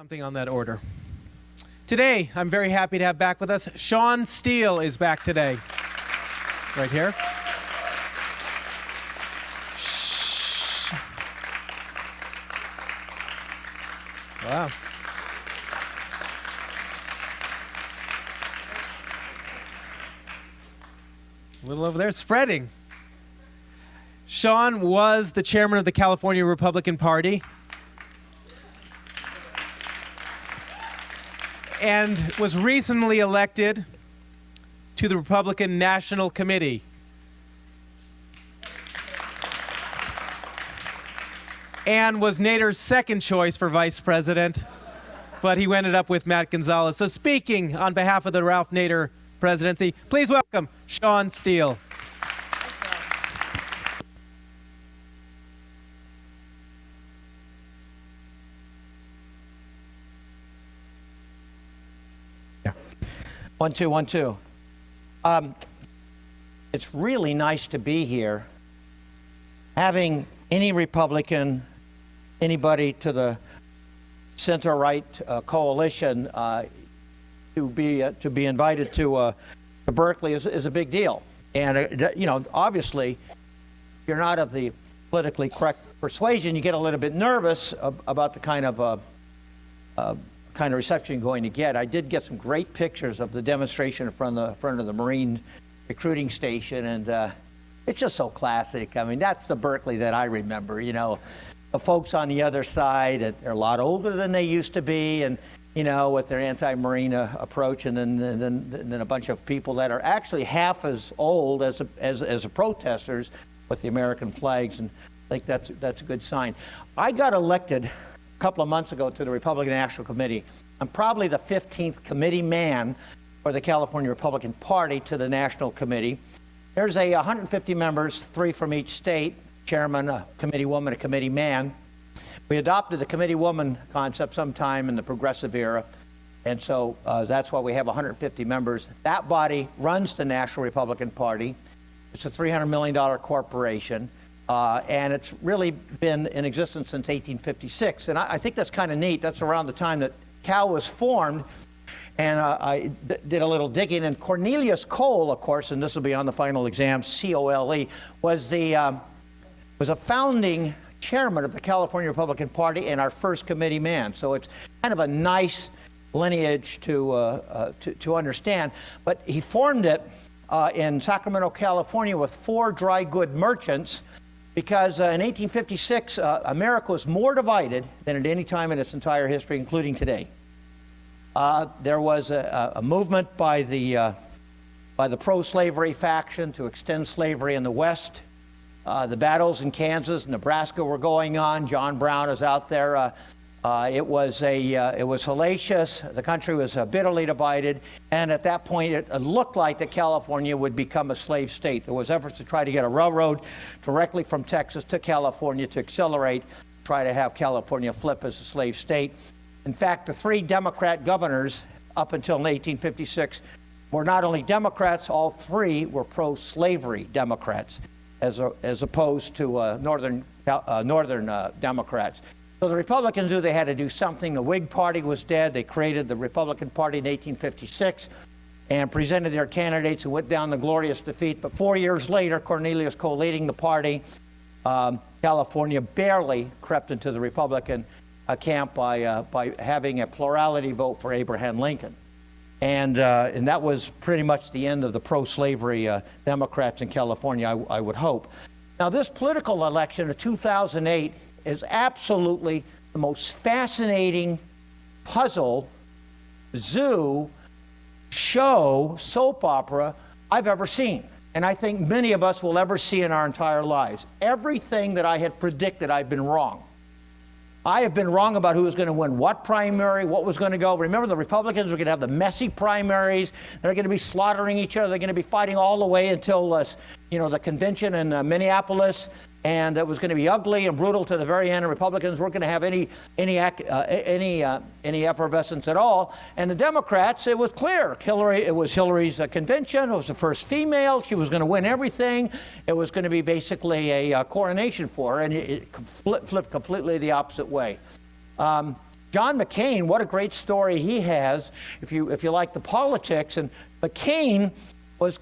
Something on that order. Today, I'm very happy to have back with us, Shawn Steele is back today. Right here. Shh. Wow. A little over there, spreading. Shawn was the chairman of the California Republican Party and was recently elected to the Republican National Committee. And was Nader's second choice for vice president, but he ended up with Matt Gonzalez. So speaking on behalf of the Ralph Nader presidency, please welcome Shawn Steele. One, two, one, two. It's really nice to be here. Having any Republican, anybody to the center-right coalition to be invited to Berkeley is a big deal. And you know, obviously, if you're not of the politically correct persuasion, you get a little bit nervous about the kind of reception you're going to get. I did get some great pictures of the demonstration in front of the Marine recruiting station, and it's just so classic. I mean, that's the Berkeley that I remember. You know, the folks on the other side, they're a lot older than they used to be, and you know, with their anti-Marine approach, and then a bunch of people that are actually half as old as the protesters with the American flags, and I think that's a good sign. I got elected a couple of months ago to the Republican National Committee. I'm probably the 15th committee man for the California Republican Party to the National Committee. There's 150 members, 3 from each state, chairman, a committee woman, a committee man. We adopted the committee woman concept sometime in the progressive era, and so that's why we have 150 members. That body runs the National Republican Party. It's a $300 million corporation. And it's really been in existence since 1856. And I think that's kind of neat. That's around the time that Cal was formed. And I did a little digging. And Cornelius Cole, of course, and this will be on the final exam, C-O-L-E, was a founding chairman of the California Republican Party and our first committee man. So it's kind of a nice lineage to understand. But he formed it in Sacramento, California, with 4 dry good merchants, because in 1856, America was more divided than at any time in its entire history, including today. There was a movement by the pro-slavery faction to extend slavery in the West. The battles in Kansas and Nebraska were going on. John Brown is out there. It was hellacious. The country was bitterly divided, and at that point, it looked like that California would become a slave state. There was efforts to try to get a railroad directly from Texas to California to accelerate, try to have California flip as a slave state. In fact, the 3 Democrat governors up until 1856 were not only Democrats, all 3 were pro-slavery Democrats, as opposed to northern Democrats. So the Republicans knew they had to do something. The Whig Party was dead. They created the Republican Party in 1856 and presented their candidates who went down the glorious defeat. But 4 years later, Cornelius Cole leading the party, California barely crept into the Republican camp by having a plurality vote for Abraham Lincoln. And that was pretty much the end of the pro-slavery Democrats in California, I would hope. Now, this political election of 2008 is absolutely the most fascinating puzzle, zoo, show, soap opera I've ever seen. And I think many of us will ever see in our entire lives. Everything that I had predicted, I've been wrong. I have been wrong about who was going to win what primary, what was going to go. Remember, the Republicans were going to have the messy primaries. They're going to be slaughtering each other. They're going to be fighting all the way until the convention in Minneapolis. And it was going to be ugly and brutal to the very end. And Republicans weren't going to have any effervescence at all. And the Democrats, it was clear. It was Hillary's convention. It was the first female. She was going to win everything. It was going to be basically a coronation for her. And it flipped completely the opposite way. John John McCain, what a great story he has, if you like the politics. And McCain was,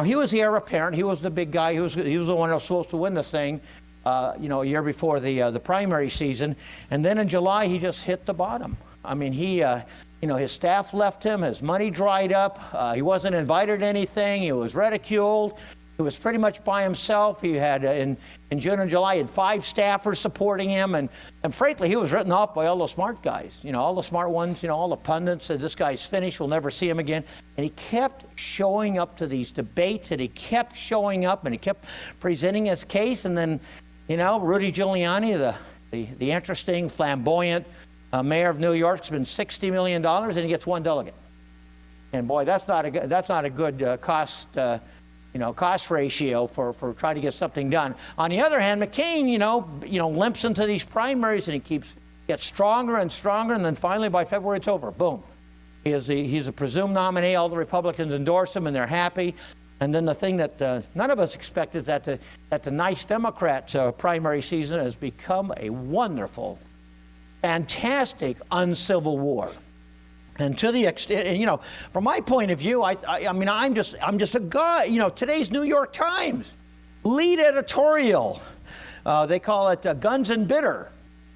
he was the heir apparent. He was the big guy. He was the one that was supposed to win the thing, a year before the primary season. And then in July, he just hit the bottom. I mean, his staff left him. His money dried up. He wasn't invited to anything. He was ridiculed. He was pretty much by himself. He had, in June and July, he had 5 staffers supporting him. And frankly, he was written off by all the smart guys. All the smart ones, all the pundits said, this guy's finished. We'll never see him again. And he kept showing up to these debates, and he kept showing up, and he kept presenting his case. And then, Rudy Giuliani, the interesting, flamboyant mayor of New York, spends $60 million, and he gets 1 delegate. And boy, that's not a good cost ratio for trying to get something done. On the other hand, McCain, limps into these primaries, and he gets stronger and stronger, and then finally by February it's over. Boom. He's a presumed nominee. All the Republicans endorse him, and they're happy. And then the thing that none of us expected, that the nice Democrat primary season has become a wonderful, fantastic uncivil war. And to the extent, from my point of view, I'm just a guy. Today's New York Times lead editorial, they call it Guns and Bitter,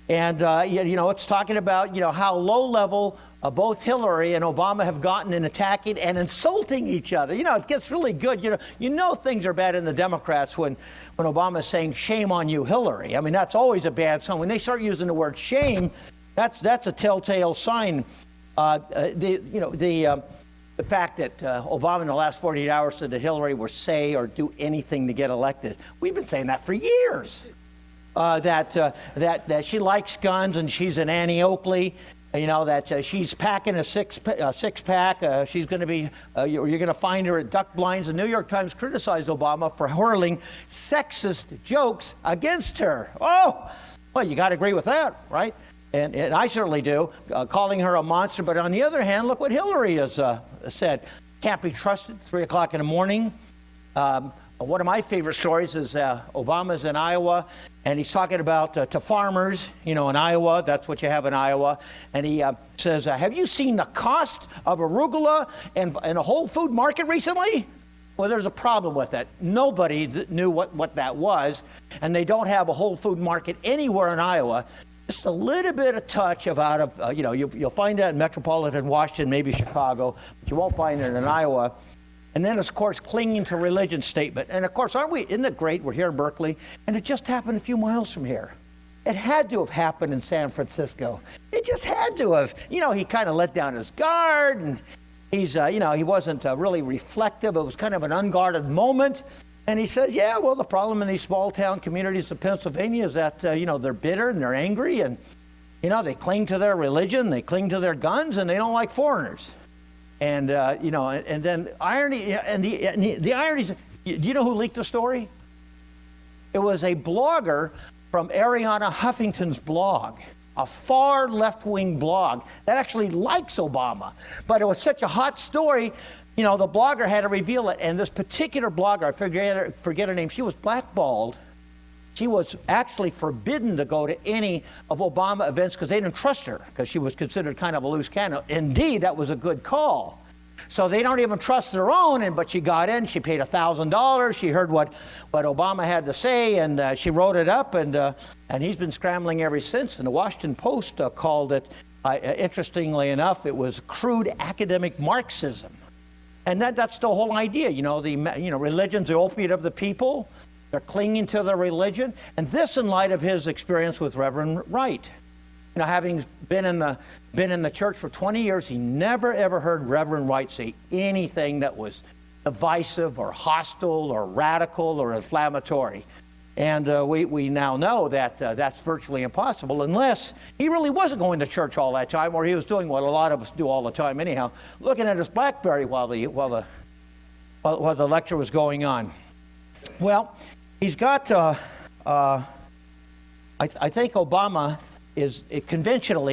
and it's talking about how low level both Hillary and Obama have gotten in attacking and insulting each other. It gets really good. Things are bad in the Democrats when Obama's saying shame on you, Hillary. I mean, that's always a bad sign. When they start using the word shame, that's a telltale sign. The fact that Obama in the last 48 hours said that Hillary would say or do anything to get elected. We've been saying that for years. That she likes guns and she's an Annie Oakley. That she's packing a six pack. She's going to be. You're going to find her at duck blinds. The New York Times criticized Obama for hurling sexist jokes against her. Oh, well, you got to agree with that, right? And I certainly do, calling her a monster. But on the other hand, look what Hillary has said. Can't be trusted, 3 o'clock in the morning. One of my favorite stories is Obama's in Iowa, and he's talking about to farmers, in Iowa. That's what you have in Iowa. And he says, have you seen the cost of arugula in a Whole Food market recently? Well, there's a problem with that. Nobody knew what that was, and they don't have a Whole Food market anywhere in Iowa. Just a little bit of touch about, you'll find that in metropolitan Washington, maybe Chicago, but you won't find it in Iowa. And then, of course, clinging to religion statement. And, of course, isn't it great? We're here in Berkeley, and it just happened a few miles from here. It had to have happened in San Francisco. It just had to have. He kind of let down his guard, and he wasn't really reflective. It was kind of an unguarded moment. And he says, yeah, well, the problem in these small-town communities of Pennsylvania is that, they're bitter and they're angry, and, they cling to their religion, they cling to their guns, and they don't like foreigners. And, and then irony, and the irony is, do you know who leaked the story? It was a blogger from Arianna Huffington's blog, a far left-wing blog that actually likes Obama. But it was such a hot story, the blogger had to reveal it. And this particular blogger, I forget her name, she was blackballed. She was actually forbidden to go to any of Obama events because they didn't trust her, because she was considered kind of a loose cannon. Indeed, that was a good call. So they don't even trust their own, but she got in. She paid $1,000. She heard what Obama had to say, and she wrote it up, and he's been scrambling ever since. And the Washington Post called it, interestingly enough, it was crude academic Marxism. And that's the whole idea. Religion's the opiate of the people. They're clinging to their religion. And this in light of his experience with Reverend Wright. Having been in the church for 20 years, he never, ever heard Reverend Wright say anything that was divisive or hostile or radical or inflammatory. And we now know that that's virtually impossible unless he really wasn't going to church all that time, or he was doing what a lot of us do all the time anyhow, looking at his BlackBerry while the lecture was going on. Well, he's got, I think Obama is the conventional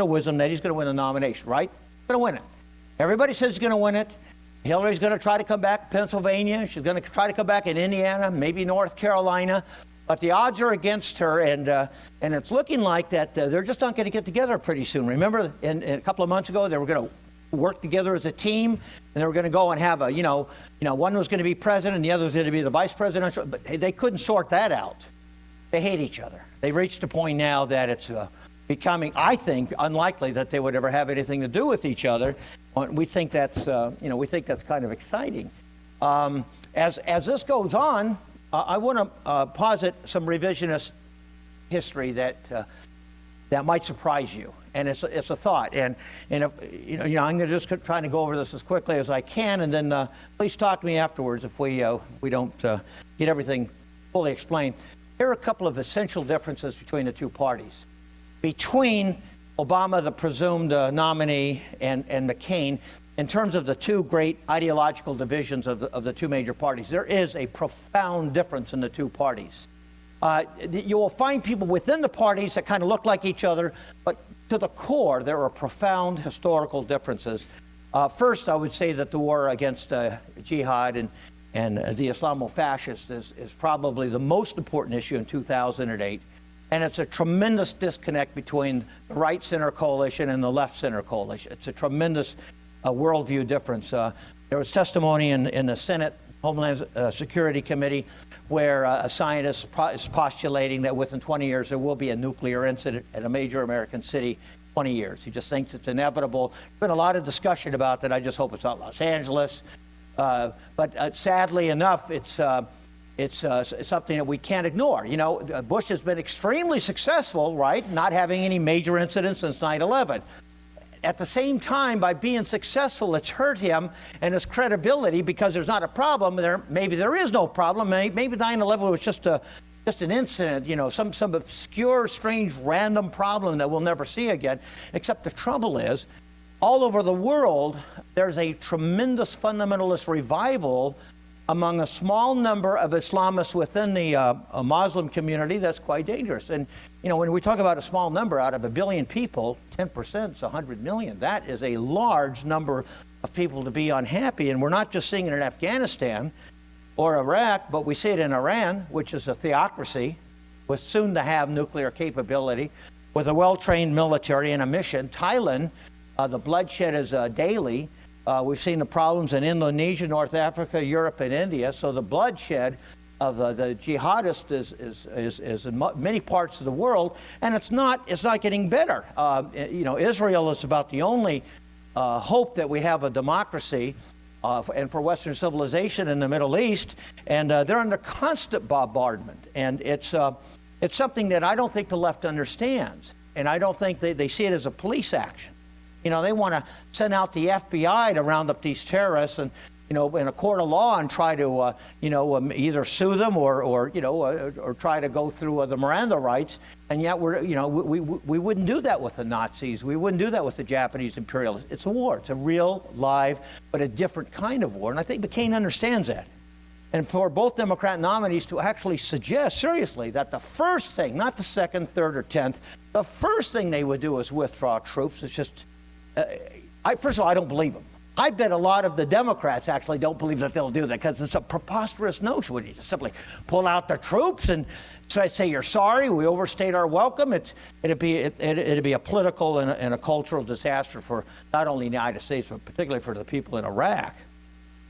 wisdom that he's going to win the nomination, right? He's going to win it. Everybody says he's going to win it. Hillary's going to try to come back in Pennsylvania. She's going to try to come back in Indiana, maybe North Carolina. But the odds are against her, and it's looking like that they're just not going to get together pretty soon. Remember, in a couple of months ago, they were going to work together as a team, and they were going to go and have a, one was going to be president, and the other was going to be the vice presidential, but they couldn't sort that out. They hate each other. They've reached a point now that it's becoming, I think, unlikely that they would ever have anything to do with each other. We think that's, kind of exciting. As this goes on, I want to posit some revisionist history that might surprise you, and it's a thought. And if, I'm going to just try to go over this as quickly as I can, and then please talk to me afterwards if we don't get everything fully explained. Here are a couple of essential differences between the two parties. Between Obama, the presumed nominee, and McCain, in terms of the two great ideological divisions of the two major parties, there is a profound difference in the two parties. You will find people within the parties that kind of look like each other, but to the core, there are profound historical differences. First, I would say that the war against jihad and the Islamo-fascists is probably the most important issue in 2008. And it's a tremendous disconnect between the right-center coalition and the left-center coalition. It's a tremendous worldview difference. There was testimony in the Senate Homeland Security Committee where a scientist is postulating that within 20 years there will be a nuclear incident at a major American city. 20 years. He just thinks it's inevitable. There's been a lot of discussion about that. I just hope it's not Los Angeles. But sadly enough, it's something that we can't ignore. Bush has been extremely successful, right, not having any major incidents since 9/11. At the same time, by being successful, it's hurt him and his credibility because there's not a problem. Maybe there is no problem. Maybe 9/11 was just an incident, some obscure, strange, random problem that we'll never see again. Except the trouble is, all over the world, there's a tremendous fundamentalist revival among a small number of Islamists within the Muslim community that's quite dangerous. And, when we talk about a small number out of 1 billion people, 10% is 100 million. That is a large number of people to be unhappy. And we're not just seeing it in Afghanistan or Iraq, but we see it in Iran, which is a theocracy with soon to have nuclear capability, with a well-trained military and a mission. Thailand, the bloodshed is daily. We've seen the problems in Indonesia, North Africa, Europe, and India. So the bloodshed of the jihadists is in many parts of the world, and it's not getting better. Israel is about the only hope that we have a democracy and for Western civilization in the Middle East, and they're under constant bombardment. And it's something that I don't think the left understands, and I don't think they see it as a police action. They want to send out the FBI to round up these terrorists and, in a court of law and try to, either sue them or try to go through the Miranda rights. And yet we wouldn't do that with the Nazis. We wouldn't do that with the Japanese imperialists. It's a war. It's a real, live, but a different kind of war. And I think McCain understands that. And for both Democrat nominees to actually suggest seriously that the first thing, not the second, third, or 10th, the first thing they would do is withdraw troops. It's just, first of all, I don't believe them. I bet a lot of the Democrats actually don't believe that they'll do that because it's a preposterous notion. Would you just simply pull out the troops and say you're sorry, we overstayed our welcome? It'd be a political and a cultural disaster for not only the United States, but particularly for the people in Iraq.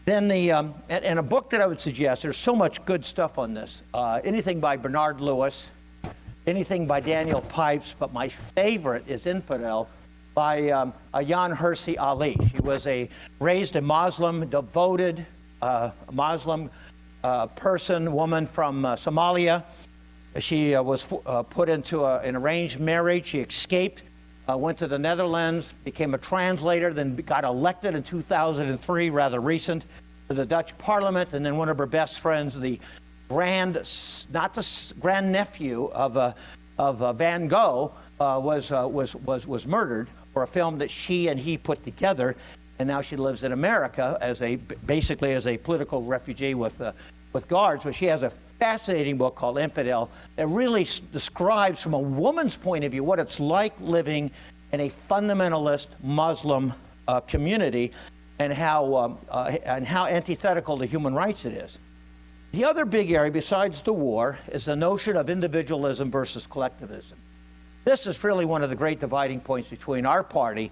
Then and a book that I would suggest, there's so much good stuff on this. Anything by Bernard Lewis, anything by Daniel Pipes, but my favorite is Infidel by Ayaan Hirsi Ali. She was raised a Muslim, devoted Muslim woman from Somalia. She was put into an arranged marriage. She escaped, went to the Netherlands, became a translator, then got elected in 2003, rather recent, to the Dutch Parliament. And then one of her best friends, the grandnephew of Van Gogh, was murdered for a film that she and he put together, and now she lives in America basically as a political refugee with guards. But she has a fascinating book called Infidel that really describes from a woman's point of view what it's like living in a fundamentalist Muslim community and how antithetical to human rights it is. The other big area besides the war is the notion of individualism versus collectivism. This is really one of the great dividing points between our party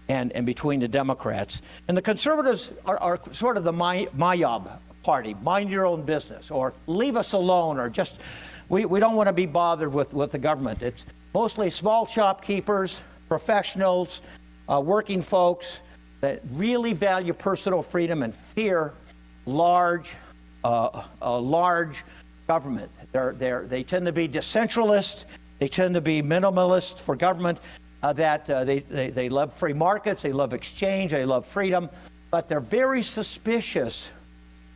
and between the Democrats. And the conservatives are sort of the Mayab party, mind your own business, or leave us alone, or just, we don't want to be bothered with the government. It's mostly small shopkeepers, professionals, working folks that really value personal freedom and fear large government. They tend to be decentralist. They tend to be minimalist for government. They love free markets. They love exchange. They love freedom. But they're very suspicious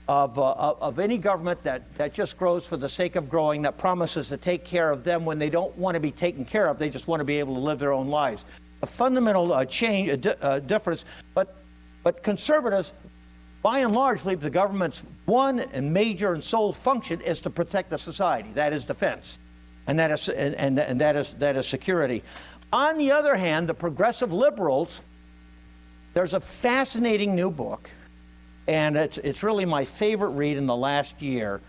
of any government that just grows for the sake of growing, that promises to take care of them when they don't want to be taken care of. They just want to be able to live their own lives. A fundamental difference. But conservatives, by and large, believe the government's one and major and sole function is to protect the society. That is defense, and that is security. On the other hand, the progressive liberals, there's a fascinating new book, and it's really my favorite read in the last year,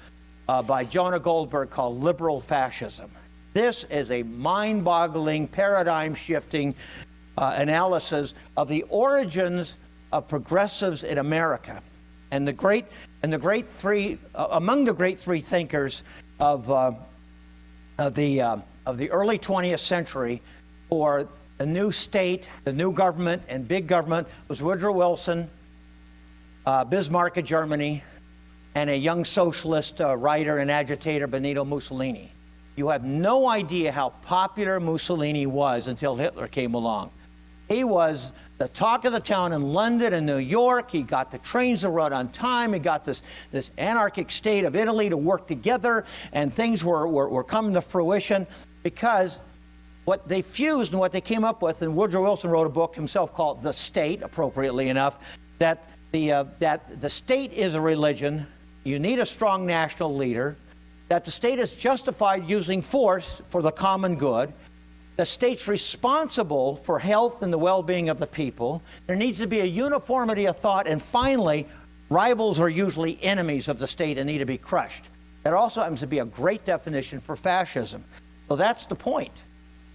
by Jonah Goldberg, called Liberal Fascism. This is a mind-boggling, paradigm-shifting analysis of the origins of progressives in America, and the great three among the great three thinkers of the early 20th century for the new state, the new government, and big government was Woodrow Wilson, Bismarck of Germany, and a young socialist writer and agitator, Benito Mussolini. You have no idea how popular Mussolini was until Hitler came along. He was the talk of the town in London and New York. He got the trains to run on time. He got this anarchic state of Italy to work together, and things were coming to fruition because what they fused and what they came up with, and Woodrow Wilson wrote a book himself called The State, appropriately enough, that the state is a religion. You need a strong national leader, that the state is justified using force for the common good. The state's responsible for health and the well-being of the people. There needs to be a uniformity of thought. And finally, rivals are usually enemies of the state and need to be crushed. That also happens to be a great definition for fascism. So that's the point.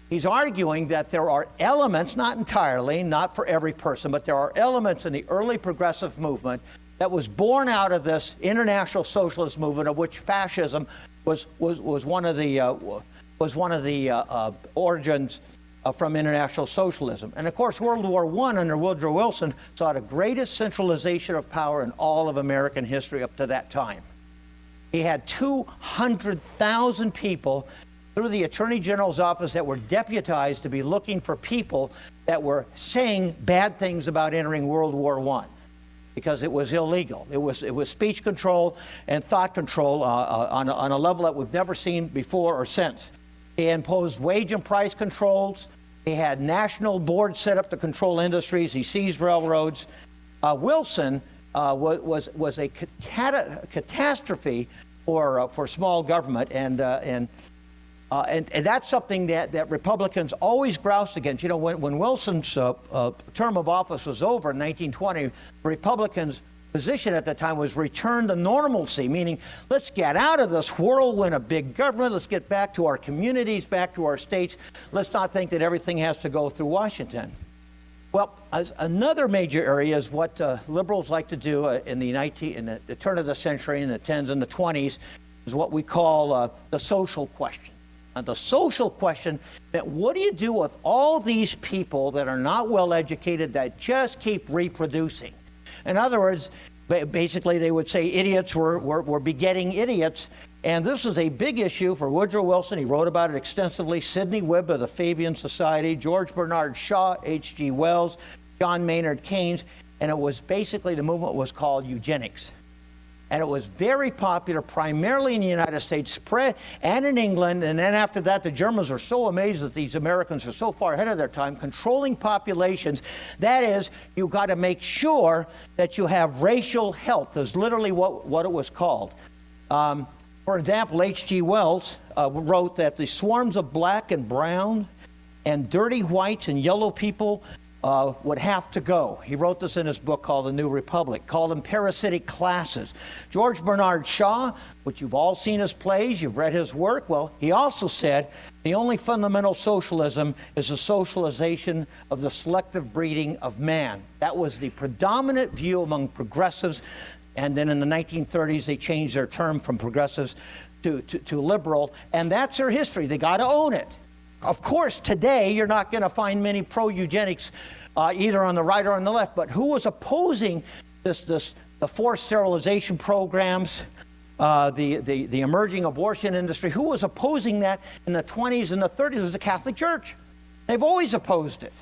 He's arguing that there are elements, not entirely, not for every person, but there are elements in the early progressive movement that was born out of this international socialist movement, of which fascism was one of the origins from international socialism. And of course, World War I under Woodrow Wilson saw the greatest centralization of power in all of American history up to that time. He had 200,000 people through the Attorney General's office that were deputized to be looking for people that were saying bad things about entering World War I, because it was illegal. It was speech control and thought control on a level that we've never seen before or since. He imposed wage and price controls. He had national boards set up to control industries. He seized railroads. Wilson was a catastrophe for small government, and that's something that Republicans always groused against. You know, when Wilson's term of office was over in 1920, Republicans' position at the time was return to normalcy, meaning let's get out of this whirlwind of big government. Let's get back to our communities, back to our states. Let's not think that everything has to go through Washington. Well, another major area is what liberals like to do in the turn of the century, in the 10s and the 20s, is what we call the social question. The social question, that what do you do with all these people that are not well educated, that just keep reproducing? In other words, basically they would say idiots were begetting idiots, and this was a big issue for Woodrow Wilson. He wrote about it extensively. Sidney Webb of the Fabian Society, George Bernard Shaw, H.G. Wells, John Maynard Keynes, and it was basically, the movement was called eugenics. And it was very popular, primarily in the United States, and in England. And then after that, the Germans are so amazed that these Americans are so far ahead of their time, controlling populations. That is, you've got to make sure that you have racial health, is literally what it was called. For example, H.G. Wells wrote that the swarms of black and brown and dirty whites and yellow people would have to go. He wrote this in his book called The New Republic, called them parasitic classes. George Bernard Shaw, which you've all seen his plays, you've read his work, well, he also said the only fundamental socialism is the socialization of the selective breeding of man. That was the predominant view among progressives, and then in the 1930s they changed their term from progressives to liberal, and that's their history. They got to own it. Of course, today you're not going to find many pro-eugenics either on the right or on the left, but who was opposing the forced sterilization programs, the emerging abortion industry? Who was opposing that in the 20s and the 30s? It was the Catholic Church. They've always opposed it.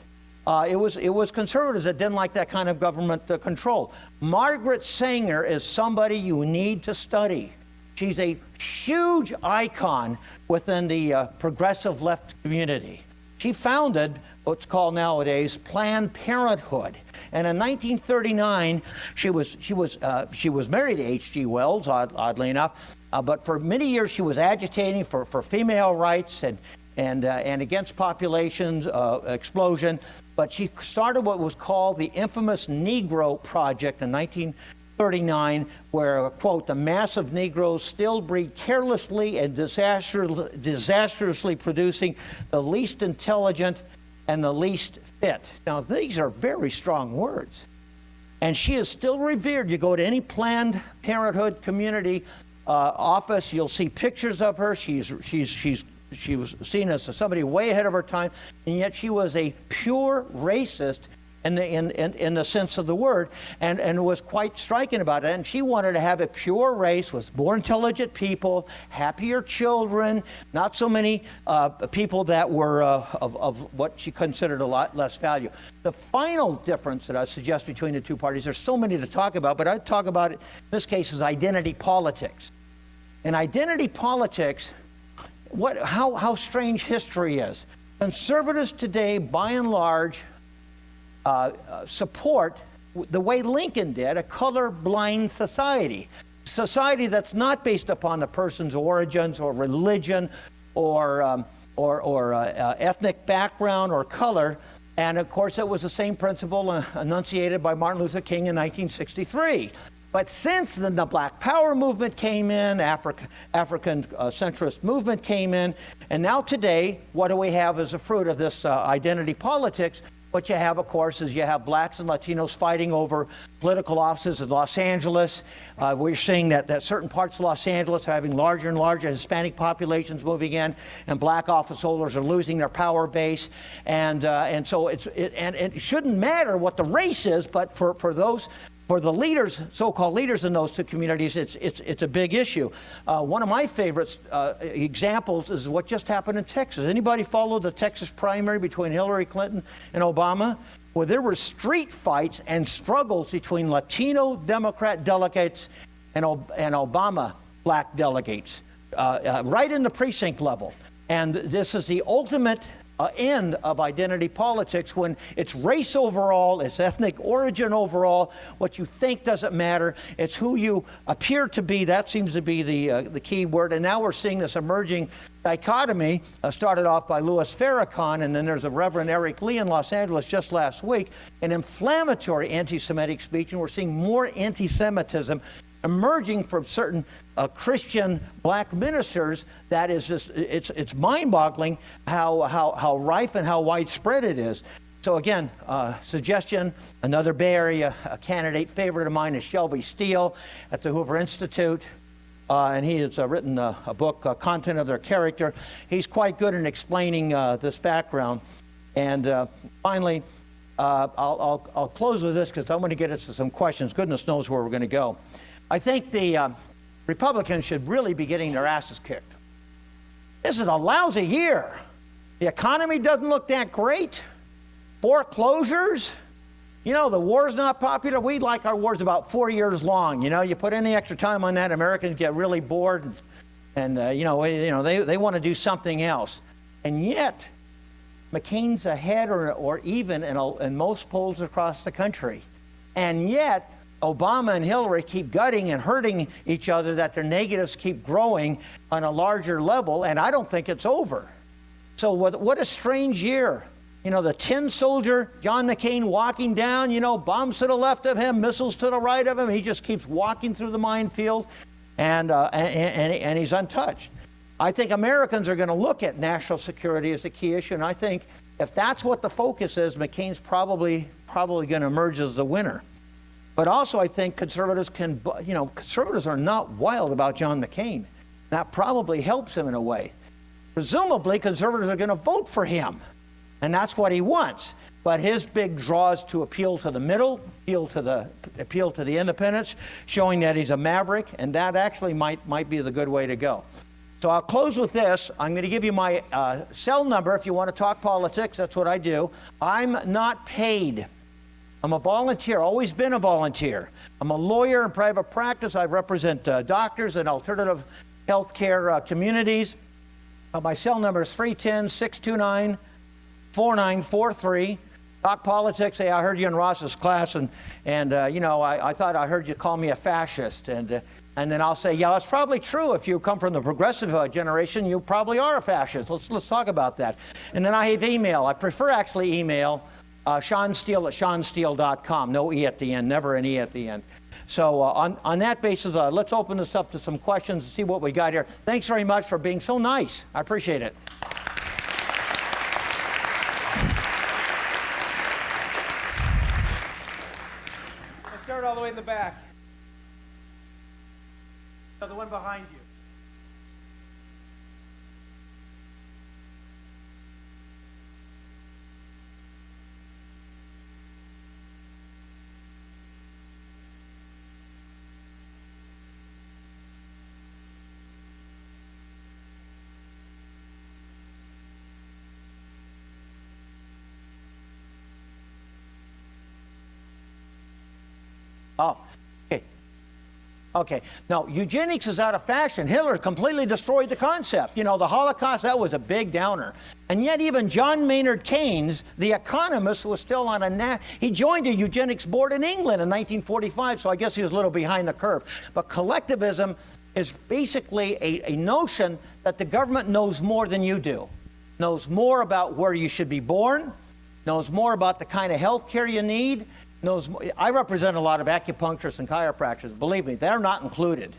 It was conservatives that didn't like that kind of government control. Margaret Sanger is somebody you need to study. She's a huge icon within the progressive left community. She founded what's called nowadays Planned Parenthood, and in 1939 she was married to H.G. Wells, oddly enough, but for many years she was agitating for female rights and against population explosion. But she started what was called the infamous Negro Project in 1939, where, quote, the mass of Negroes still breed carelessly and disastrously producing the least intelligent and the least fit. Now, these are very strong words. And she is still revered. You go to any Planned Parenthood community office, you'll see pictures of her. She was seen as somebody way ahead of her time, and yet she was a pure racist in the sense of the word, and it was quite striking about it. And she wanted to have a pure race with more intelligent people, happier children, not so many people that were of what she considered a lot less value. The final difference that I suggest between the two parties, there's so many to talk about, but I'd talk about it in this case is identity politics. In identity politics, how strange history is. Conservatives today, by and large, support, the way Lincoln did, a color-blind society. Society that's not based upon the person's origins or religion or ethnic background or color. And of course, it was the same principle enunciated by Martin Luther King in 1963. But since then, the Black Power movement came in, African centrist movement came in, and now today, what do we have as a fruit of this identity politics? What you have, of course, is you have blacks and Latinos fighting over political offices in Los Angeles. We're seeing that certain parts of Los Angeles are having larger and larger Hispanic populations moving in, and black office holders are losing their power base. And so it shouldn't matter what the race is, but for the leaders, so-called leaders in those two communities, it's a big issue. One of my favorite examples is what just happened in Texas. Anybody follow the Texas primary between Hillary Clinton and Obama? Well, there were street fights and struggles between Latino Democrat delegates and Obama black delegates, right in the precinct level. And this is the ultimate end of identity politics, when it's race overall, it's ethnic origin overall. What you think doesn't matter. It's who you appear to be. That seems to be the key word. And now we're seeing this emerging dichotomy, started off by Louis Farrakhan, and then there's a Reverend Eric Lee in Los Angeles just last week, an inflammatory anti-Semitic speech, and we're seeing more anti-Semitism emerging from certain Christian black ministers. That is just, it's mind-boggling how rife and how widespread it is. So again, suggestion, another Bay Area candidate favorite of mine is Shelby Steele at the Hoover Institute. And he has written a book, Content of Their Character. He's quite good in explaining this background. And finally, I'll close with this because I'm going to get into some questions. Goodness knows where we're going to go. I think the Republicans should really be getting their asses kicked. This is a lousy year. The economy doesn't look that great. Foreclosures. You know, the war's not popular. We like our wars about 4 years long. You know, you put any extra time on that, Americans get really bored, and they want to do something else. And yet, McCain's ahead or even in most polls across the country. And yet, Obama and Hillary keep gutting and hurting each other, that their negatives keep growing on a larger level, and I don't think it's over. So what a strange year You know, the tin soldier, John McCain, walking down, you know, bombs to the left of him, missiles to the right of him. He just keeps walking through the minefield, and he's untouched. I think Americans are going to look at national security as a key issue, and I think if that's what the focus is, McCain's probably going to emerge as the winner. But also, I think conservatives conservatives are not wild about John McCain. That probably helps him in a way. Presumably, conservatives are going to vote for him, and that's what he wants. But his big draw is to appeal to the middle, appeal to the independents, showing that he's a maverick, and that actually might be the good way to go. So I'll close with this. I'm going to give you my cell number if you want to talk politics. That's what I do. I'm not paid. I'm a volunteer, always been a volunteer. I'm a lawyer in private practice. I represent doctors and alternative health care communities. My cell number is 310-629-4943. Talk politics. Hey, I heard you in Ross's class, and you know, I thought I heard you call me a fascist. And then I'll say, yeah, that's probably true. If you come from the progressive generation, you probably are a fascist. Let's talk about that. And then I have email. I prefer actually email. Sean Steele at SeanSteele.com. No E at the end, never an E at the end. So on that basis, let's open this up to some questions and see what we got here. Thanks very much for being so nice. I appreciate it. Let's start all the way in the back. So the one behind you. Oh, okay. Okay. Now, eugenics is out of fashion. Hitler completely destroyed the concept. You know, the Holocaust, that was a big downer. And yet even John Maynard Keynes, the economist, was still on he joined a eugenics board in England in 1945, so I guess he was a little behind the curve. But collectivism is basically a notion that the government knows more than you do, knows more about where you should be born, knows more about the kind of health care you need, I represent a lot of acupuncturists and chiropractors. Believe me, they're not included,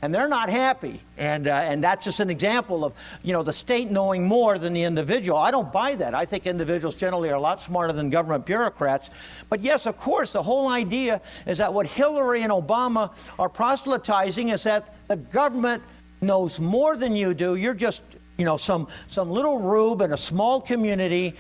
and they're not happy. And that's just an example of, you know, the state knowing more than the individual. I don't buy that. I think individuals generally are a lot smarter than government bureaucrats. But yes, of course, the whole idea is that what Hillary and Obama are proselytizing is that the government knows more than you do. You're just, you know, some little rube in a small community.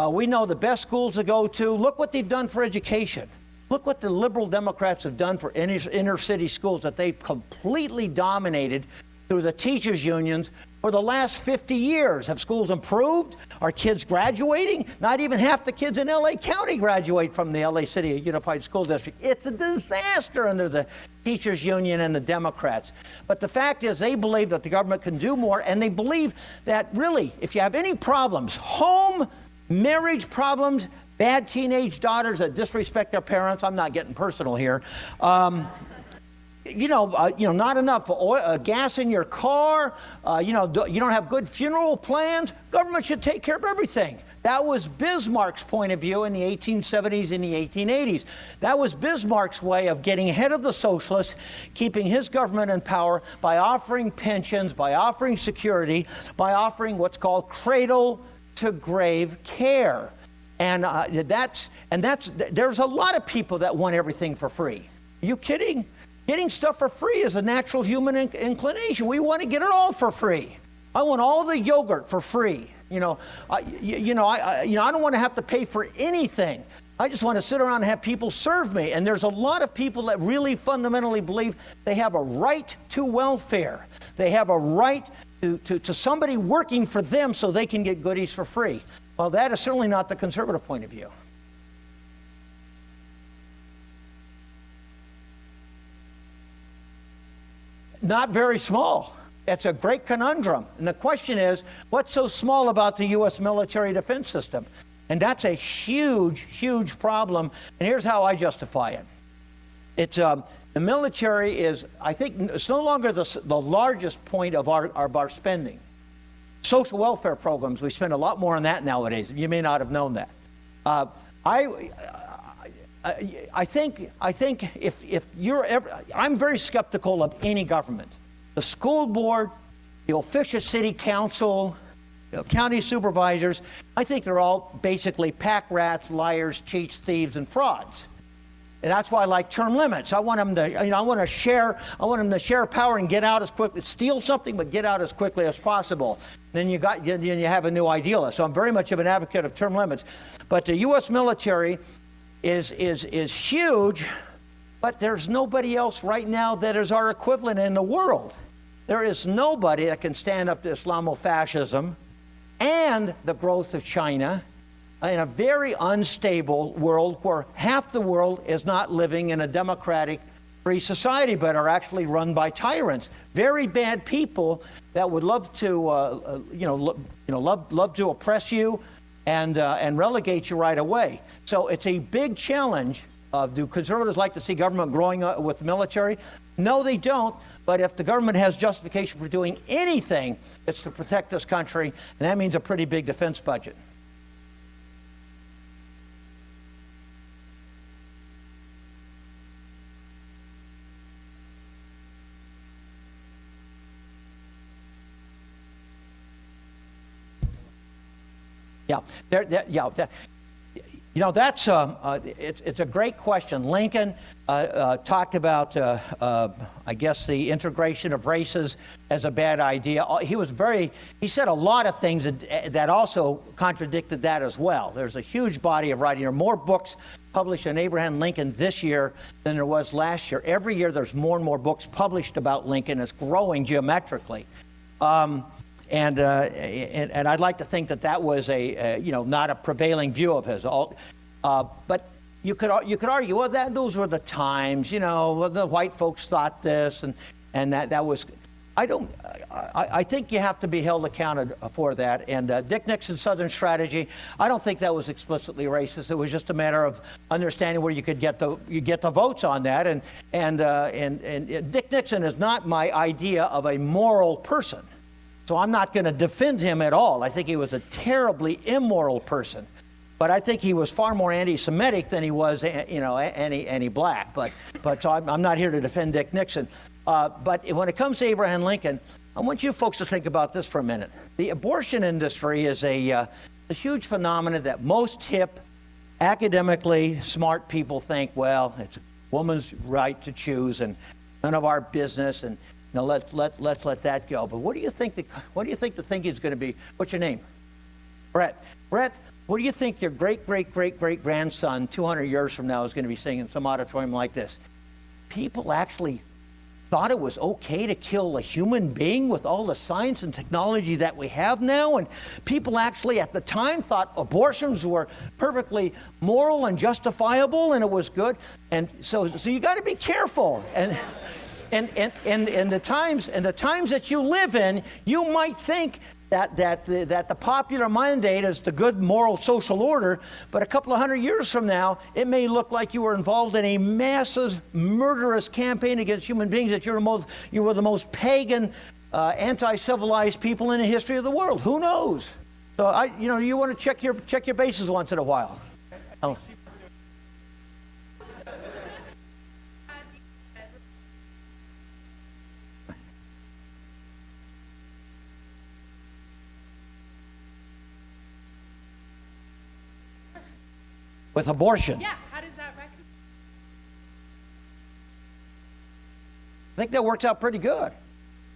We know the best schools to go to. Look what they've done for education. Look what the liberal Democrats have done for inner city schools that they've completely dominated through the teachers' unions for the last 50 years. Have schools improved? Are kids graduating? Not even half the kids in LA County graduate from the LA City Unified School District. It's a disaster under the teachers' union and the Democrats. But the fact is they believe that the government can do more, and they believe that really, if you have any problems, home, marriage problems, bad teenage daughters that disrespect their parents. I'm not getting personal here. You know, not enough oil, gas in your car. You don't have good funeral plans. Government should take care of everything. That was Bismarck's point of view in the 1870s and the 1880s. That was Bismarck's way of getting ahead of the socialists, keeping his government in power by offering pensions, by offering security, by offering what's called cradle to grave care. And there's a lot of people that want everything for free. Are you kidding? Getting stuff for free is a natural human inclination. We want to get it all for free. I want all the yogurt for free. I don't want to have to pay for anything. I just want to sit around and have people serve me. And there's a lot of people that really fundamentally believe they have a right to welfare. They have a right to somebody working for them so they can get goodies for free. Well, that is certainly not the conservative point of view. Not very small. It's a great conundrum. And the question is, what's so small about the U.S. military defense system? And that's a huge, huge problem. And here's how I justify it. It's the military is, I think, it's no longer the largest point of our spending. Social welfare programs, we spend a lot more on that nowadays. You may not have known that. I think if you're ever, I'm very skeptical of any government. The school board, the official city council, county supervisors, I think they're all basically pack rats, liars, cheats, thieves, and frauds. And that's why I like term limits. I want them to, I want them to share power and get out as quickly, steal something, but get out as quickly as possible. Then you have a new idealist. So I'm very much of an advocate of term limits. But the U.S. military is huge, but there's nobody else right now that is our equivalent in the world. There is nobody that can stand up to Islamofascism and the growth of China in a very unstable world where half the world is not living in a democratic, free society, but are actually run by tyrants. Very bad people that would love to, love to oppress you and relegate you right away. So it's a big challenge. Do conservatives like to see government growing with the military? No, they don't. But if the government has justification for doing anything, it's to protect this country, and that means a pretty big defense budget. It's a great question. Lincoln talked about, I guess, the integration of races as a bad idea. He said a lot of things that also contradicted that as well. There's a huge body of writing. There are more books published on Abraham Lincoln this year than there was last year. Every year there's more and more books published about Lincoln. It's growing geometrically. And I'd like to think that was not a prevailing view of his. But you could argue, well, those were the times. The white folks thought this, and that was. I think you have to be held accounted for that. And Dick Nixon's Southern strategy, I don't think that was explicitly racist. It was just a matter of understanding where you could get the votes on that. And Dick Nixon is not my idea of a moral person. So I'm not going to defend him at all. I think he was a terribly immoral person. But I think he was far more anti-Semitic than he was, any black. But so I'm not here to defend Dick Nixon. But when it comes to Abraham Lincoln, I want you folks to think about this for a minute. The abortion industry is a huge phenomenon that most hip, academically smart people think, well, it's a woman's right to choose and none of our business, and let's let that go. But what do you think the thinking is going to be? What's your name? Brett. Brett, what do you think your great-great-great-great-grandson 200 years from now is going to be saying in some auditorium like this? People actually thought it was okay to kill a human being with all the science and technology that we have now, and people actually at the time thought abortions were perfectly moral and justifiable, and it was good. And so you got to be careful. And the times that you live in, you might think that the popular mandate is the good moral social order, but a couple of hundred years from now, it may look like you were involved in a massive murderous campaign against human beings, that you were the most pagan, anti-civilized people in the history of the world. Who knows? So you want to check your bases once in a while. With abortion. Yeah, how does that reconcile? I think that works out pretty good.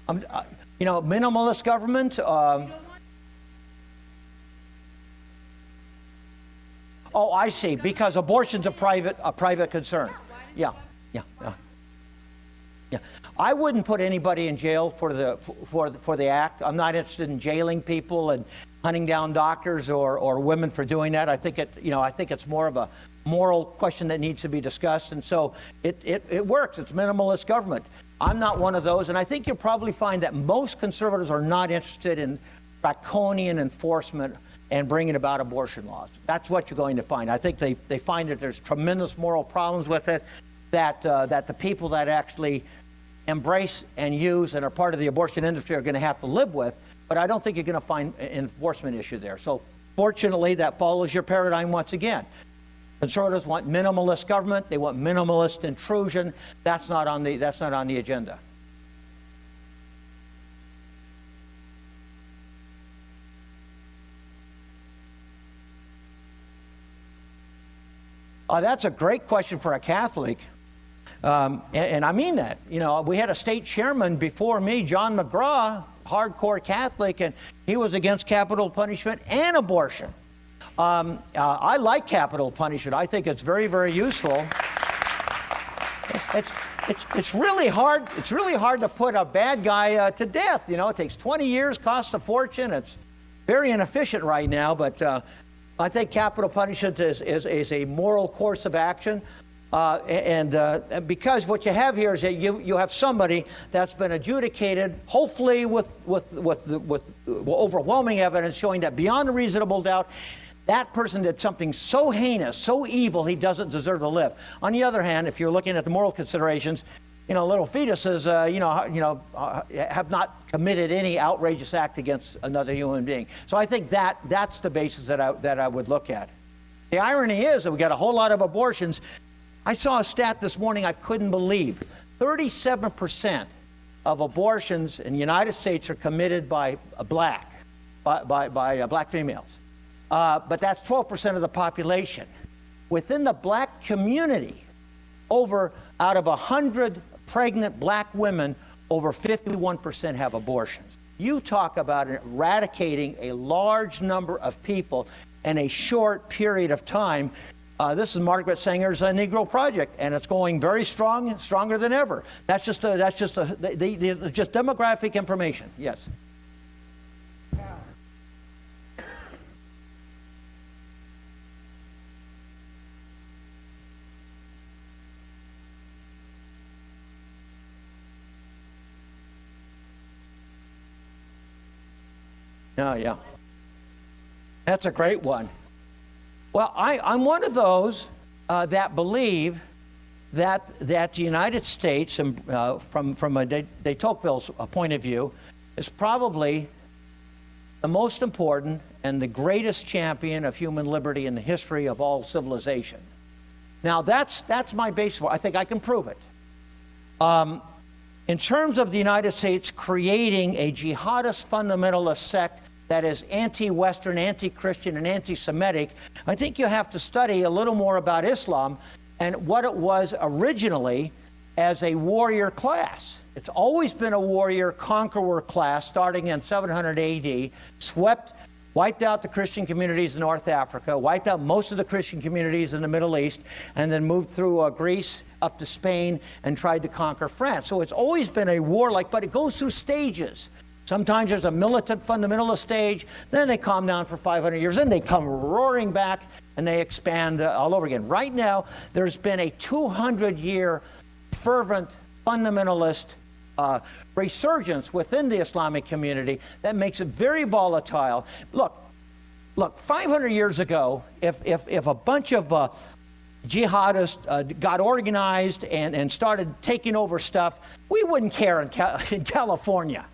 Minimalist government. Oh, I see. Because abortion's a private concern. Yeah. I wouldn't put anybody in jail for the act. I'm not interested in jailing people and hunting down doctors or women for doing that. I think it's more of a moral question that needs to be discussed, and so it works. It's minimalist government. I'm not one of those, and I think you'll probably find that most conservatives are not interested in draconian enforcement and bringing about abortion laws. That's what you're going to find. I think they find that there's tremendous moral problems with it, that the people that actually embrace and use and are part of the abortion industry are going to have to live with. but I don't think you're going to find an enforcement issue there. So fortunately, that follows your paradigm once again. Conservatives want minimalist government. They want minimalist intrusion. That's not on the agenda. That's a great question for a Catholic. And I mean that. You know, we had a state chairman before me, John McGraw, hardcore Catholic, and he was against capital punishment and abortion. I like capital punishment. I think it's very, very useful. It's really hard. It's really hard to put a bad guy to death. You know, it takes 20 years, costs a fortune. It's very inefficient right now. But I think capital punishment is a moral course of action. Because what you have here is that you have somebody that's been adjudicated, hopefully with overwhelming evidence showing that beyond a reasonable doubt, that person did something so heinous, so evil, he doesn't deserve to live. On the other hand, if you're looking at the moral considerations, you know, little fetuses, have not committed any outrageous act against another human being. So I think that's the basis that I would look at. The irony is that we got a whole lot of abortions. I saw a stat this morning I couldn't believe. 37% of abortions in the United States are committed by black females. But that's 12% of the population. Within the black community, out of 100 pregnant black women, over 51% have abortions. You talk about eradicating a large number of people in a short period of time. This is Margaret Sanger's Negro Project, and it's going very strong, stronger than ever. That's just demographic information. Yes. Yeah. That's a great one. Well, I'm one of those that believe that the United States, from a de Tocqueville's point of view, is probably the most important and the greatest champion of human liberty in the history of all civilization. Now, that's my basis for it. I think I can prove it. In terms of the United States creating a jihadist fundamentalist sect that is anti-Western, anti-Christian, and anti-Semitic, I think you have to study a little more about Islam and what it was originally as a warrior class. It's always been a warrior conqueror class starting in 700 AD, wiped out the Christian communities in North Africa, wiped out most of the Christian communities in the Middle East, and then moved through Greece up to Spain and tried to conquer France. So it's always been a warlike, but it goes through stages. Sometimes there's a militant fundamentalist stage, then they calm down for 500 years, then they come roaring back and they expand all over again. Right now, there's been a 200-year fervent fundamentalist resurgence within the Islamic community that makes it very volatile. Look, 500 years ago, if a bunch of jihadists got organized and started taking over stuff, we wouldn't care in California.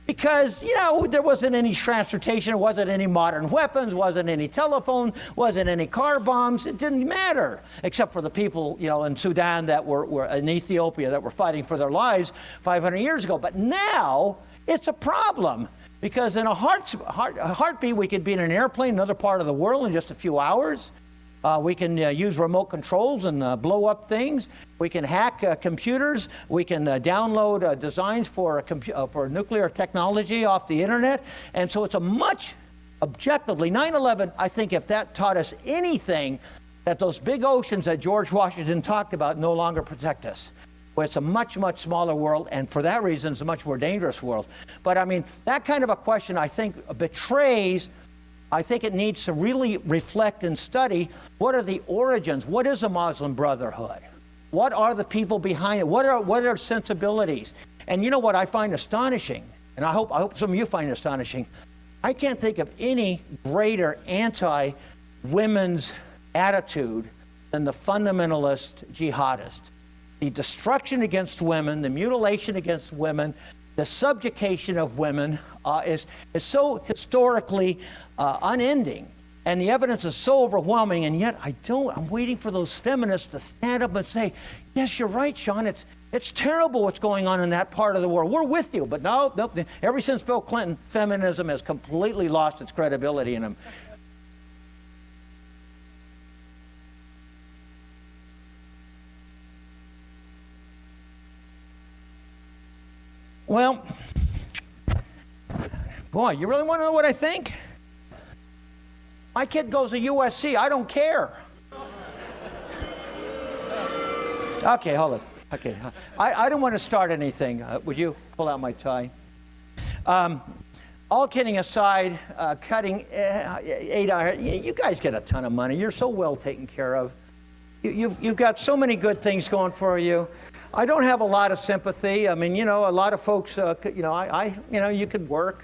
Because, you know, there wasn't any transportation, there wasn't any modern weapons, wasn't any telephone, wasn't any car bombs. It didn't matter, except for the people, you know, in Sudan that were in Ethiopia that were fighting for their lives 500 years ago. But now it's a problem because in a heartbeat, we could be in an airplane in another part of the world in just a few hours. We can use remote controls and blow up things. We can hack computers. We can download designs for nuclear technology off the internet. And so it's a much, objectively, 9/11, I think if that taught us anything, that those big oceans that George Washington talked about no longer protect us. Well, it's a much, much smaller world, and for that reason, it's a much more dangerous world. But I mean, that kind of a question, I think, betrays. I think it needs to really reflect and study what are the origins, what is a Muslim Brotherhood? What are the people behind it? What are sensibilities? And you know what I find astonishing, and I hope some of you find astonishing, I can't think of any greater anti-women's attitude than the fundamentalist jihadist. The destruction against women, the mutilation against women, the subjugation of women is so historically unending. And the evidence is so overwhelming, and yet I'm waiting for those feminists to stand up and say, yes, you're right, Sean, it's terrible what's going on in that part of the world. We're with you. But no, ever since Bill Clinton, feminism has completely lost its credibility in them. Well, boy, you really want to know what I think? My kid goes to USC. I don't care. Okay, hold it. Okay, I don't want to start anything. Would you pull out my tie? All kidding aside, cutting 8 hours, you guys get a ton of money. You're so well taken care of. You've got so many good things going for you. I don't have a lot of sympathy. I mean, a lot of folks, you could work.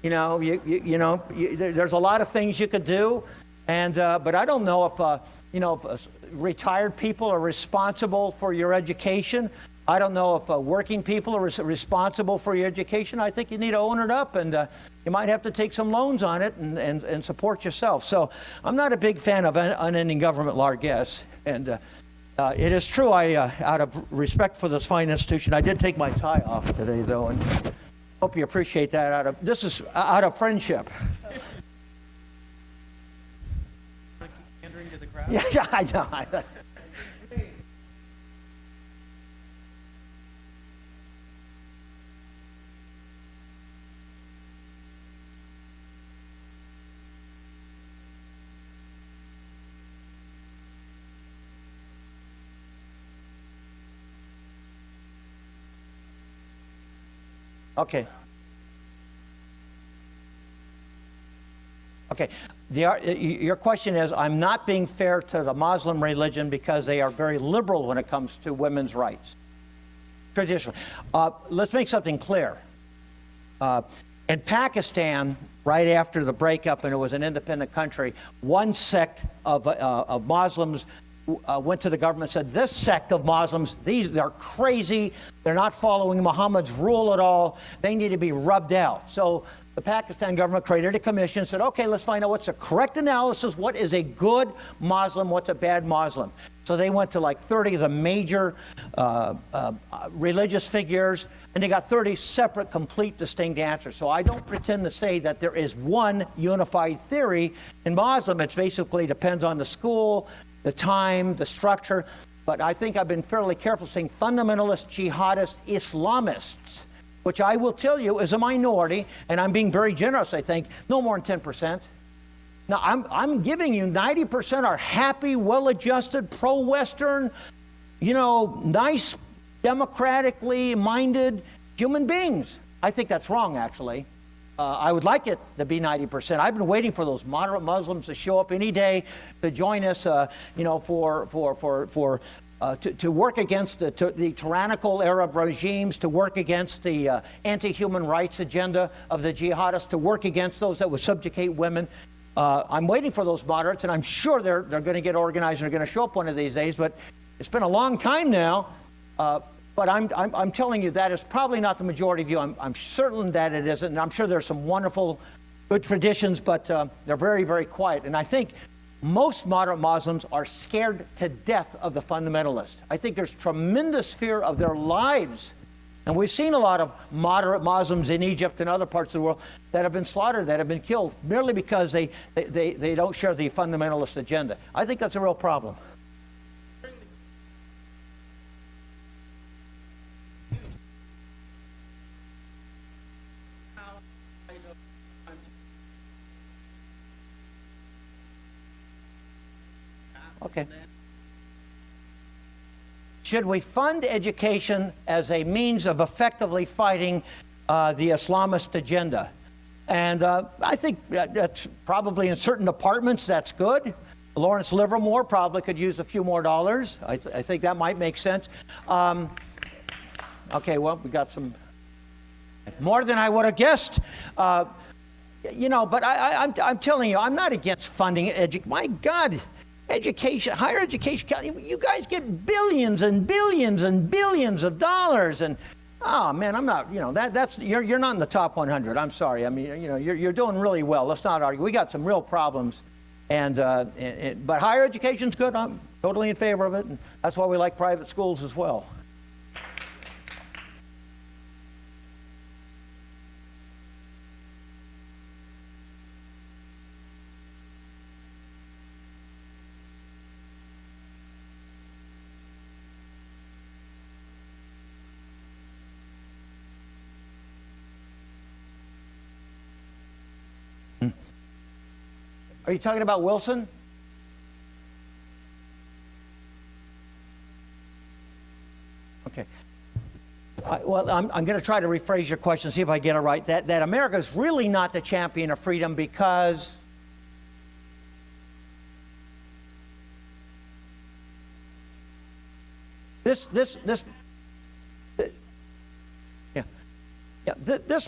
There's a lot of things you could do, but I don't know if retired people are responsible for your education. I don't know if working people are responsible for your education. I think you need to own it up, and you might have to take some loans on it and support yourself. So I'm not a big fan of unending government largesse, and it is true. Out of respect for this fine institution, I did take my tie off today, though, and hope you appreciate that. This is out of friendship. Pandering to the crowd? Yeah, I know. Okay. Okay. Your question is, I'm not being fair to the Muslim religion because they are very liberal when it comes to women's rights. Traditionally. Let's make something clear. In Pakistan, right after the breakup and it was an independent country, one sect of Muslims went to the government and said, this sect of Muslims, they're crazy. They're not following Muhammad's rule at all. They need to be rubbed out. So the Pakistan government created a commission and said, okay, let's find out what's the correct analysis. What is a good Muslim? What's a bad Muslim? So they went to like 30 of the major religious figures, and they got 30 separate, complete, distinct answers. So I don't pretend to say that there is one unified theory in Muslim. It basically depends on the school, the time, the structure. But I think I've been fairly careful saying fundamentalist, jihadist, Islamists, which I will tell you is a minority, and I'm being very generous, I think, no more than 10%. Now, I'm giving you 90% are happy, well-adjusted, pro-Western, nice, democratically minded human beings. I think that's wrong, actually. I would like it to be 90%. I've been waiting for those moderate Muslims to show up any day to join us, to work against the tyrannical Arab regimes, to work against the anti-human rights agenda of the jihadists, to work against those that would subjugate women. I'm waiting for those moderates, and I'm sure they're going to get organized and are going to show up one of these days. But it's been a long time now. But I'm telling you that is probably not the majority view. I'm certain that it isn't. And I'm sure there's some wonderful, good traditions, but they're very, very quiet. And I think most moderate Muslims are scared to death of the fundamentalists. I think there's tremendous fear of their lives. And we've seen a lot of moderate Muslims in Egypt and other parts of the world that have been slaughtered, that have been killed, merely because they don't share the fundamentalist agenda. I think that's a real problem. Okay. Should we fund education as a means of effectively fighting the Islamist agenda? And I think that's probably in certain departments that's good. Lawrence Livermore probably could use a few more dollars. I think that might make sense. Okay, well, we got some more than I would have guessed. But I'm telling you, I'm not against funding my God. Education, higher education, you guys get billions and billions and billions of dollars, and oh man, I'm not, you're not in the top 100. I'm sorry. I mean, you're doing really well. Let's not argue. We got some real problems, but higher education's good. I'm totally in favor of it, and that's why we like private schools as well. Are you talking about Wilson? Okay. Well, I'm going to try to rephrase your question, see if I get it right. That America is really not the champion of freedom because this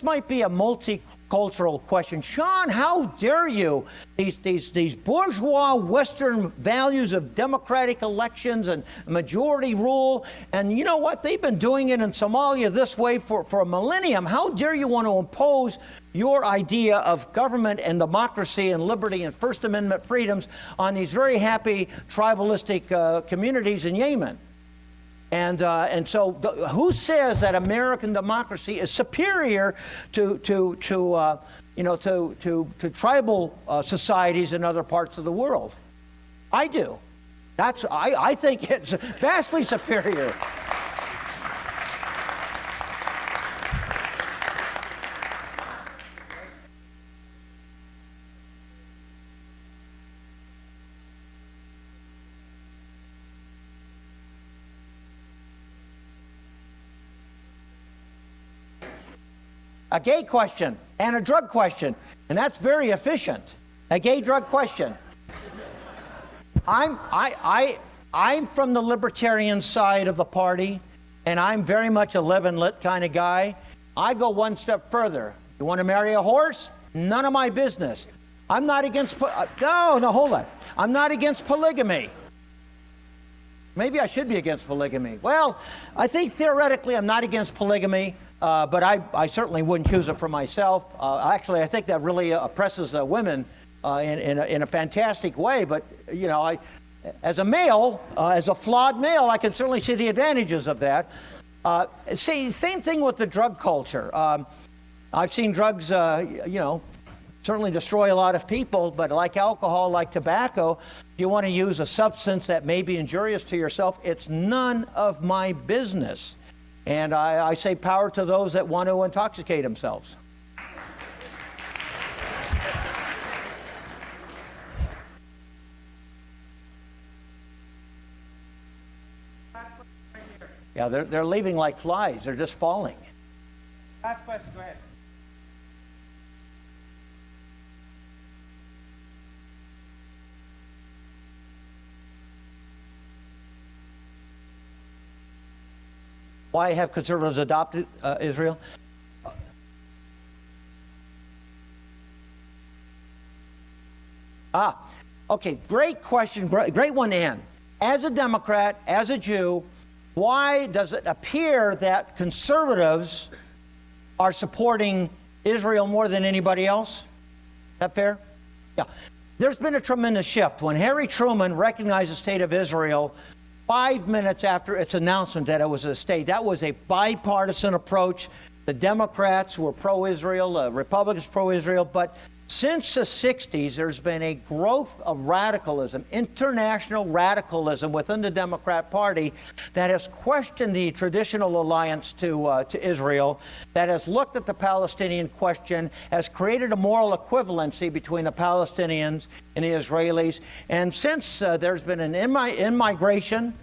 might be a multicultural question. Sean, how dare you? These bourgeois Western values of democratic elections and majority rule, and you know what? They've been doing it in Somalia this way for a millennium. How dare you want to impose your idea of government and democracy and liberty and First Amendment freedoms on these very happy tribalistic communities in Yemen? And so, who says that American democracy is superior to tribal societies in other parts of the world? I do. I think it's vastly superior. A gay question and a drug question, and that's very efficient. A gay drug question. I'm from the libertarian side of the party, and I'm very much a live and let kind of guy. I go one step further. You want to marry a horse? None of my business. I'm not against. No, hold on. I'm not against polygamy. Maybe I should be against polygamy. Well, I think theoretically I'm not against polygamy. But I certainly wouldn't choose it for myself. Actually, I think that really oppresses women in a fantastic way. But, as a male, as a flawed male, I can certainly see the advantages of that. Same thing with the drug culture. I've seen drugs, certainly destroy a lot of people, but like alcohol, like tobacco, if you want to use a substance that may be injurious to yourself, it's none of my business. And I say power to those that want to intoxicate themselves. Yeah, they're leaving like flies. They're just falling. Last question, go ahead. Why have conservatives adopted Israel? Okay, great question, great one, Ann. As a Democrat, as a Jew, why does it appear that conservatives are supporting Israel more than anybody else? Is that fair? Yeah. There's been a tremendous shift. When Harry Truman recognized the state of Israel, 5 minutes after its announcement that it was a state, that was a bipartisan approach. The Democrats were pro-Israel, Republicans pro-Israel, but since the 60s, there's been a growth of radicalism, international radicalism within the Democrat Party that has questioned the traditional alliance to Israel, that has looked at the Palestinian question, has created a moral equivalency between the Palestinians and the Israelis. And since there's been an in-migration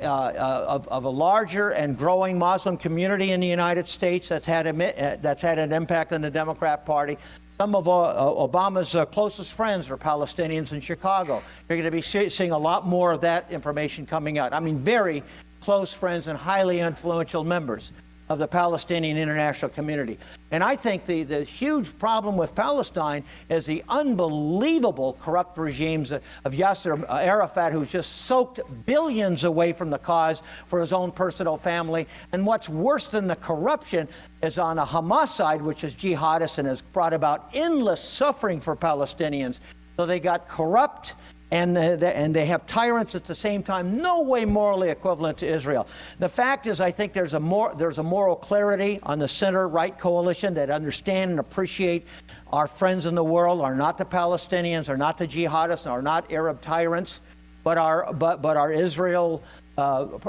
of a larger and growing Muslim community in the United States that's had an impact on the Democrat Party. Some of Obama's closest friends are Palestinians in Chicago. You're going to be seeing a lot more of that information coming out. I mean, very close friends and highly influential members. of the Palestinian international community. And I think the huge problem with Palestine is the unbelievable corrupt regimes of Yasser Arafat, who's just soaked billions away from the cause for his own personal family. And what's worse than the corruption is on the Hamas side, which is jihadist and has brought about endless suffering for Palestinians. So they got corrupt, and they have tyrants at the same time, no way morally equivalent to Israel. The fact is, I think there's a moral clarity on the center-right coalition that understand and appreciate our friends in the world are not the Palestinians, are not the jihadists, are not Arab tyrants, but are Israel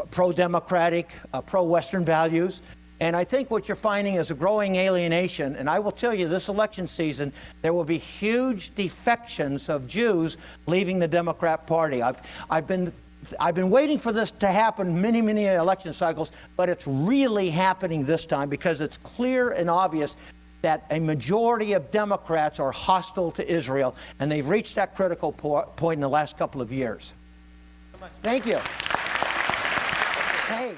pro-democratic, pro-Western values. And I think what you're finding is a growing alienation. And I will tell you, this election season, there will be huge defections of Jews leaving the Democrat Party. I've been waiting for this to happen many election cycles, but it's really happening this time because it's clear and obvious that a majority of Democrats are hostile to Israel, and they've reached that critical point in the last couple of years. Thank you. Hey.